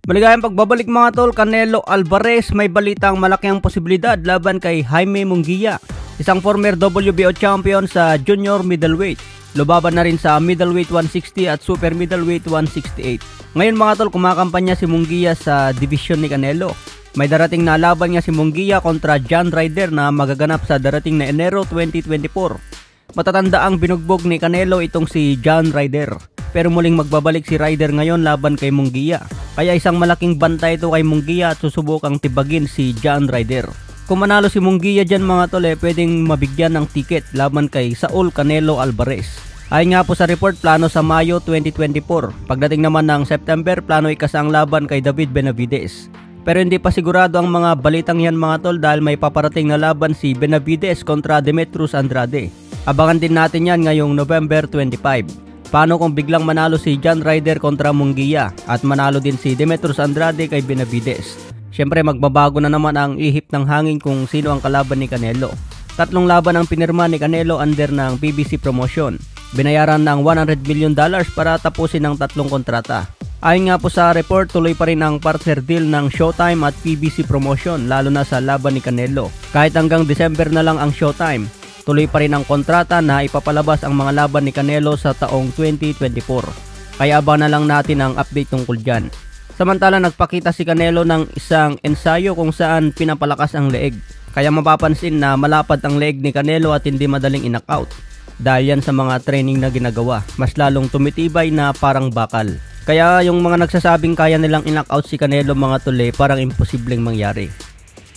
Maligayang pagbabalik mga tol, Canelo Alvarez may balitang malaki ang posibilidad laban kay Jaime Munguia, isang former WBO champion sa junior middleweight. Lubaban na rin sa middleweight 160 at super middleweight 168. Ngayon mga tol, kumakampanya si Munguia sa division ni Canelo. May darating na laban nga si Munguia kontra John Ryder na magaganap sa darating na Enero 2024. Matatanda ang binugbog ni Canelo itong si John Ryder. Pero muling magbabalik si Ryder ngayon laban kay Munguia. Kaya isang malaking bantay ito kay Munguia at susubukang tibagin si John Ryder. Kung manalo si Munguia dyan mga tol, pwedeng mabigyan ng ticket laban kay Saul Canelo Alvarez. Ayon nga po sa report, plano sa Mayo 2024. Pagdating naman ng September, plano ikasang laban kay David Benavides. Pero hindi pa sigurado ang mga balitang yan mga tol dahil may paparating na laban si Benavides kontra Demetrius Andrade. Abangan din natin yan ngayong November 25. Paano kung biglang manalo si John Ryder kontra Munguia at manalo din si Demetrius Andrade kay Benavides? Siyempre magbabago na naman ang ihip ng hangin kung sino ang kalaban ni Canelo. 3 laban ang pinirma ni Canelo under ng PBC promotion. Binayaran ng $100 million para tapusin ang 3 kontrata. Ayon nga po sa report, tuloy pa rin ang partner deal ng Showtime at PBC promotion lalo na sa laban ni Canelo. Kahit hanggang December na lang ang Showtime, tuloy pa rin ang kontrata na ipapalabas ang mga laban ni Canelo sa taong 2024. Kaya abangan na lang natin ang update tungkol dyan. Samantala nagpakita si Canelo ng isang ensayo kung saan pinapalakas ang leeg. Kaya mapapansin na malapad ang leeg ni Canelo at hindi madaling in-knockout. Dahil yan sa mga training na ginagawa, mas lalong tumitibay na parang bakal. Kaya yung mga nagsasabing kaya nilang in-knockout si Canelo mga tole, parang imposibleng mangyari.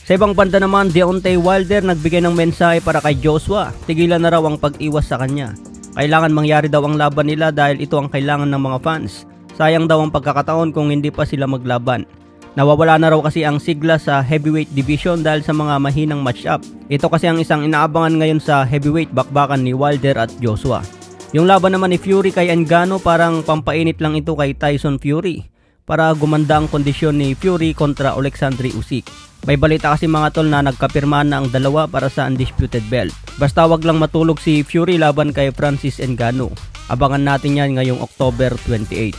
Sa ibang banda naman, Deontay Wilder nagbigay ng mensahe para kay Joshua. Tigilan na raw ang pag-iwas sa kanya. Kailangan mangyari daw ang laban nila dahil ito ang kailangan ng mga fans. Sayang daw ang pagkakataon kung hindi pa sila maglaban. Nawawala na raw kasi ang sigla sa heavyweight division dahil sa mga mahinang matchup. Ito kasi ang isang inaabangan ngayon sa heavyweight bakbakan ni Wilder at Joshua. Yung laban naman ni Fury kay Ngannou parang pampainit lang ito kay Tyson Fury para gumanda ang kondisyon ni Fury kontra Alexander Usyk. May balita kasi mga tol na nagkapirmahan na ang dalawa para sa undisputed belt. Basta wag lang matulog si Fury laban kay Francis Ngannou. Abangan natin yan ngayong October 28.